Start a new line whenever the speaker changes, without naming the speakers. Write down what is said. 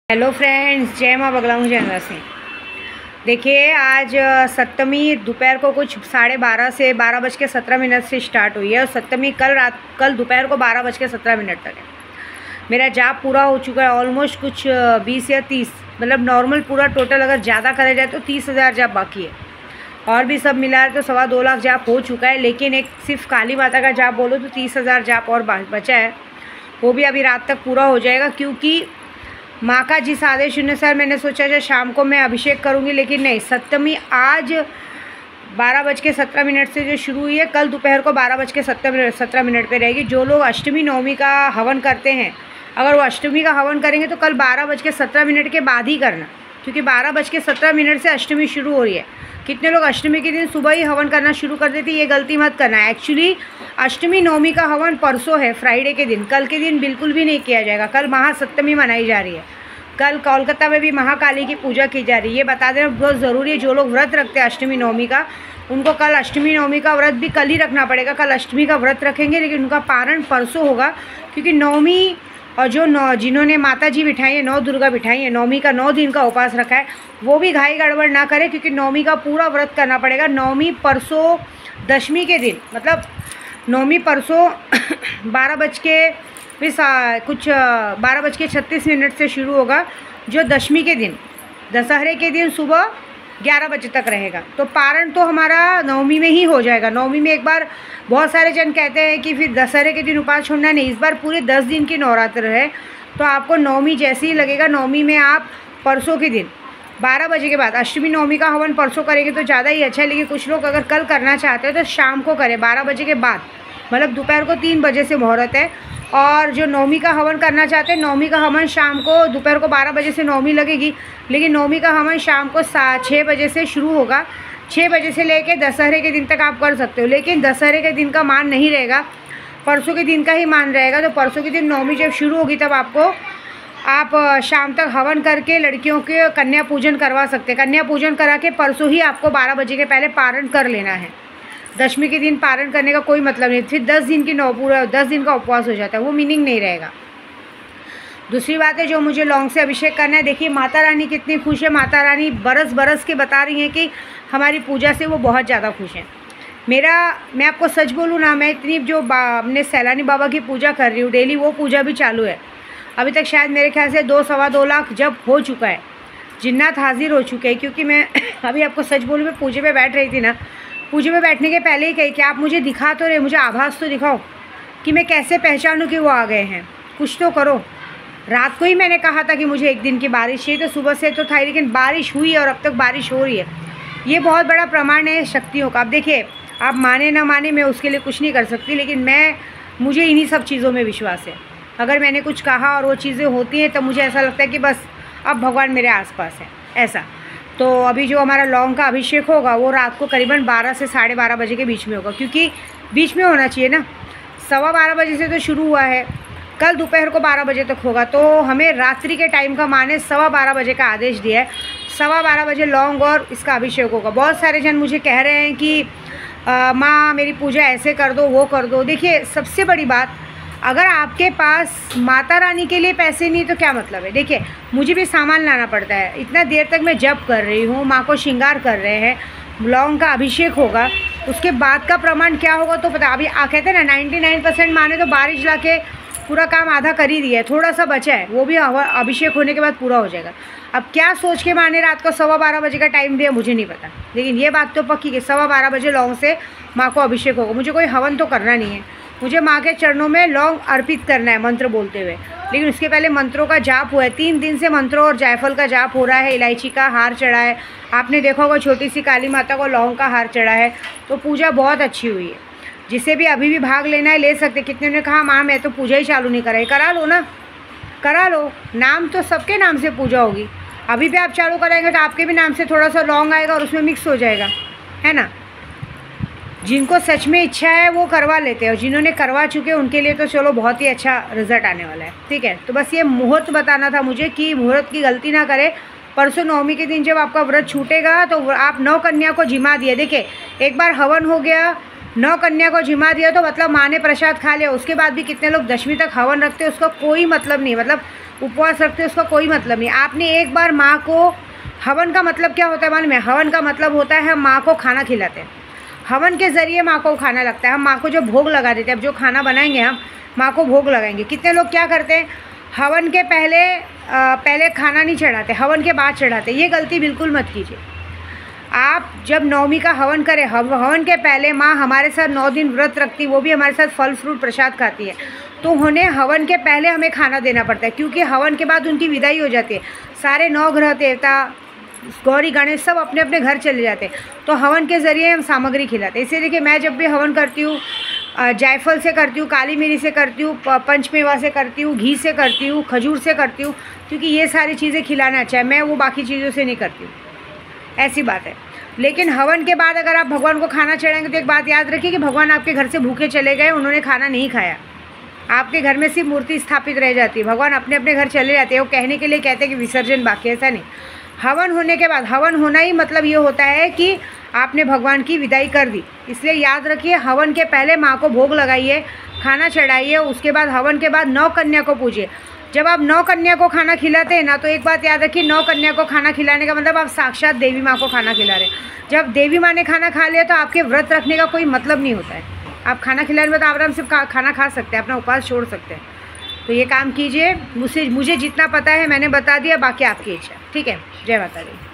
Hello friends, जय माँ बगला हूँ जय सिंह। देखिए, आज सप्तमी दोपहर को कुछ 12:30 से 12:17 से स्टार्ट हुई है और सप्तमी कल दोपहर को 12:17 तक है। मेरा जाप पूरा हो चुका है ऑलमोस्ट कुछ 20 या 30, मतलब नॉर्मल पूरा टोटल अगर ज़्यादा करा जाए तो 30,000 जाप बाकी है और भी सब मिला तो 2.25 लाख जाप हो चुका है। लेकिन एक सिर्फ काली माता का जाप बोलो तो 30,000 जाप और बचा है, वो भी अभी रात तक पूरा हो जाएगा। क्योंकि माँ का जिस आदेश अनुसार मैंने सोचा था शाम को मैं अभिषेक करूँगी, लेकिन नहीं, सप्तमी आज 12:17 से जो शुरू हुई है कल दोपहर को 12:17 पे रहेगी। जो लोग अष्टमी नवमी का हवन करते हैं, अगर वो अष्टमी का हवन करेंगे तो कल 12:17 के बाद ही करना, क्योंकि 12:17 से अष्टमी शुरू हो रही है। कितने लोग अष्टमी के दिन सुबह ही हवन करना शुरू कर देते, ये गलती मत करना है। एक्चुअली अष्टमी नवमी का हवन परसों है, फ्राइडे के दिन, कल के दिन बिल्कुल भी नहीं किया जाएगा। कल महासप्तमी मनाई जा रही है, कल कोलकाता में भी महाकाली की पूजा की जा रही है। ये बता देना बहुत ज़रूरी है। जो लोग व्रत रखते हैं अष्टमी नवमी का, उनको कल अष्टमी नवमी का व्रत भी कल ही रखना पड़ेगा। कल अष्टमी का व्रत रखेंगे लेकिन उनका पारण परसों होगा, क्योंकि नवमी और जिन्होंने माता जी बिठाई है, 9 दुर्गा बिठाई है, नवमी का 9 दिन का उपवास रखा है, वो भी घाई गड़बड़ ना करे, क्योंकि नवमी का पूरा व्रत करना पड़ेगा। नवमी परसों दशमी के दिन, मतलब नवमी परसों 12:36 से शुरू होगा, जो दशमी के दिन, दशहरे के दिन सुबह 11 बजे तक रहेगा। तो पारण तो हमारा नवमी में ही हो जाएगा। नवमी में एक बार बहुत सारे जन कहते हैं कि फिर दशहरे के दिन उपवास छोड़ना, नहीं, इस बार पूरे 10 दिन की नवरात्र है। तो आपको नवमी जैसे ही लगेगा, नवमी में आप परसों के दिन 12 बजे के बाद, अष्टमी नवमी का हवन परसों करेंगे तो ज़्यादा ही अच्छा है। लेकिन कुछ लोग अगर कल करना चाहते हैं तो शाम को करें 12 बजे के बाद, मतलब दोपहर को 3 बजे से मुहूर्त है। और जो नवमी का हवन करना चाहते हैं, नवमी का हवन शाम को, दोपहर को 12 बजे से नवमी लगेगी, लेकिन नवमी का हवन शाम को 6 बजे से शुरू होगा। 6 बजे से लेके दशहरे के दिन तक आप कर सकते हो, लेकिन दशहरे के दिन का मान नहीं रहेगा, परसों के दिन का ही मान रहेगा। तो परसों के दिन नवमी जब शुरू होगी तब आप शाम तक हवन करके लड़कियों के कन्या पूजन करवा सकते हैं। कन्या पूजन करा के परसों ही आपको 12 बजे के पहले पारण कर लेना है। दशमी के दिन पारण करने का कोई मतलब नहीं, फिर 10 दिन की पूरा 10 दिन का उपवास हो जाता है, वो मीनिंग नहीं रहेगा। दूसरी बात है, जो मुझे लौंग से अभिषेक करना है, देखिए माता रानी कितनी खुश है। माता रानी बरस के बता रही हैं कि हमारी पूजा से वो बहुत ज़्यादा खुश हैं। मैं आपको सच बोलूँ ना, मैं इतनी जो अपने सैलानी बाबा की पूजा कर रही हूँ डेली, वो पूजा भी चालू है। अभी तक शायद मेरे ख्याल से 2-2.25 लाख जब हो चुका है, जिन्नात हाजिर हो चुके हैं। क्योंकि मैं अभी आपको सच बोलूँ, मैं पूजे पे बैठ रही थी ना, पूजे में बैठने के पहले ही कही कि आप मुझे दिखा तो रहे, मुझे आभास तो दिखाओ कि मैं कैसे पहचानूं कि वो आ गए हैं, कुछ तो करो। रात को ही मैंने कहा था कि मुझे 1 दिन की बारिश चाहिए, तो सुबह से तो था ही, लेकिन बारिश हुई है और अब तक बारिश हो रही है। ये बहुत बड़ा प्रमाण है शक्तियों का। अब देखिए, आप माने ना माने, मैं उसके लिए कुछ नहीं कर सकती, लेकिन मुझे इन्हीं सब चीज़ों में विश्वास है। अगर मैंने कुछ कहा और वो चीज़ें होती हैं तो मुझे ऐसा लगता है कि बस अब भगवान मेरे आसपास है, ऐसा। तो अभी जो हमारा लौंग का अभिषेक होगा वो रात को करीबन 12 से 12:30 बजे के बीच में होगा, क्योंकि बीच में होना चाहिए ना। 12:15 बजे से तो शुरू हुआ है, कल दोपहर को 12 बजे तक होगा, तो हमें रात्रि के टाइम का माने 12:15 बजे का आदेश दिया है। 12:15 बजे लौंग और इसका अभिषेक होगा। बहुत सारे जन मुझे कह रहे हैं कि माँ मेरी पूजा ऐसे कर दो, वो कर दो। देखिए, सबसे बड़ी बात, अगर आपके पास माता रानी के लिए पैसे नहीं तो क्या मतलब है। देखिए, मुझे भी सामान लाना पड़ता है, इतना देर तक मैं जप कर रही हूँ, माँ को श्रृंगार कर रहे हैं, लौंग का अभिषेक होगा, उसके बाद का प्रमाण क्या होगा तो पता। अभी कहते हैं ना 99% माने तो बारिश ला के पूरा काम आधा कर ही दिया है, थोड़ा सा बचा है, वो भी अभिषेक होने के बाद पूरा हो जाएगा। अब क्या सोच के माने रात को 12:15 बजे का टाइम दिया, मुझे नहीं पता, लेकिन ये बात तो पक्की कि 12:15 बजे लौंग से माँ को अभिषेक होगा। मुझे कोई हवन तो करना नहीं है, मुझे माँ के चरणों में लौंग अर्पित करना है मंत्र बोलते हुए। लेकिन उसके पहले मंत्रों का जाप हुआ है, 3 दिन से मंत्रों और जायफल का जाप हो रहा है। इलायची का हार चढ़ा है, आपने देखा होगा छोटी सी काली माता को लौंग का हार चढ़ा है। तो पूजा बहुत अच्छी हुई है। जिसे भी अभी भी भाग लेना है ले सकते। कितने ने कहा माँ मैं तो पूजा ही चालू नहीं कराई, करा लो ना, करा लो। नाम तो सबके नाम से पूजा होगी। अभी भी आप चालू कराएंगे तो आपके भी नाम से थोड़ा सा लौंग आएगा और उसमें मिक्स हो जाएगा, है ना। जिनको सच में इच्छा है वो करवा लेते हैं, और जिन्होंने करवा चुके हैं उनके लिए तो चलो बहुत ही अच्छा रिजल्ट आने वाला है। ठीक है, तो बस ये मुहूर्त बताना था मुझे कि मुहूर्त की गलती ना करें। परसों नवमी के दिन जब आपका व्रत छूटेगा तो आप 9 कन्या को जिमा दिए। देखिए, एक बार हवन हो गया, 9 कन्या को जिमा दिया तो मतलब माँ ने प्रसाद खा लिया। उसके बाद भी कितने लोग दशमी तक हवन रखते हैं, उसका कोई मतलब नहीं, मतलब उपवास रखते हैं उसका कोई मतलब नहीं। आपने एक बार माँ को, हवन का मतलब क्या होता है मालूम है? हवन का मतलब होता है हम माँ को खाना खिलाते हैं। हवन के ज़रिए माँ को खाना लगता है। हम माँ को जो भोग लगा देते हैं, अब जो खाना बनाएंगे हम माँ को भोग लगाएंगे। कितने लोग क्या करते हैं, हवन के पहले खाना नहीं चढ़ाते, हवन के बाद चढ़ाते। ये गलती बिल्कुल मत कीजिए। आप जब नवमी का हवन करें, हवन के पहले माँ हमारे साथ 9 दिन व्रत रखती, वो भी हमारे साथ फल फ्रूट प्रसाद खाती है, तो उन्हें हवन के पहले हमें खाना देना पड़ता है, क्योंकि हवन के बाद उनकी विदाई हो जाती है। सारे 9 ग्रह देवता, गौरी गणेश सब अपने अपने घर चले जाते हैं, तो हवन के ज़रिए हम सामग्री खिलाते हैं। इसीलिए कि मैं जब भी हवन करती हूँ, जायफल से करती हूँ, काली मिरी से करती हूँ, पंचमेवा से करती हूँ, घी से करती हूँ, खजूर से करती हूँ, क्योंकि ये सारी चीज़ें खिलाना अच्छा है। मैं वो बाकी चीज़ों से नहीं करती हूँ, ऐसी बात है। लेकिन हवन के बाद अगर आप भगवान को खाना चढ़ाएंगे तो एक बात याद रखिए कि भगवान आपके घर से भूखे चले गए, उन्होंने खाना नहीं खाया, आपके घर में सिर्फ मूर्ति स्थापित रह जाती है। भगवान अपने अपने घर चले जाते हैं। वो कहने के लिए कहते हैं कि विसर्जन बाकी, ऐसा नहीं। हवन होने के बाद, हवन होना ही मतलब ये होता है कि आपने भगवान की विदाई कर दी। इसलिए याद रखिए, हवन के पहले माँ को भोग लगाइए, खाना चढ़ाइए, उसके बाद हवन के बाद 9 कन्या को पूजिए। जब आप 9 कन्या को खाना खिलाते हैं ना, तो एक बात याद रखिए, 9 कन्या को खाना खिलाने का मतलब आप साक्षात देवी माँ को खाना खिला रहे हैं। जब देवी माँ ने खाना खा लिया तो आपके व्रत रखने का कोई मतलब नहीं होता है। आप खाना खिलाने में तो आराम से खाना खा सकते हैं, अपना उपवास छोड़ सकते हैं। तो ये काम कीजिए। मुझे जितना पता है मैंने बता दिया, बाकी आपकी इच्छा। ठीक है, जय माता दी।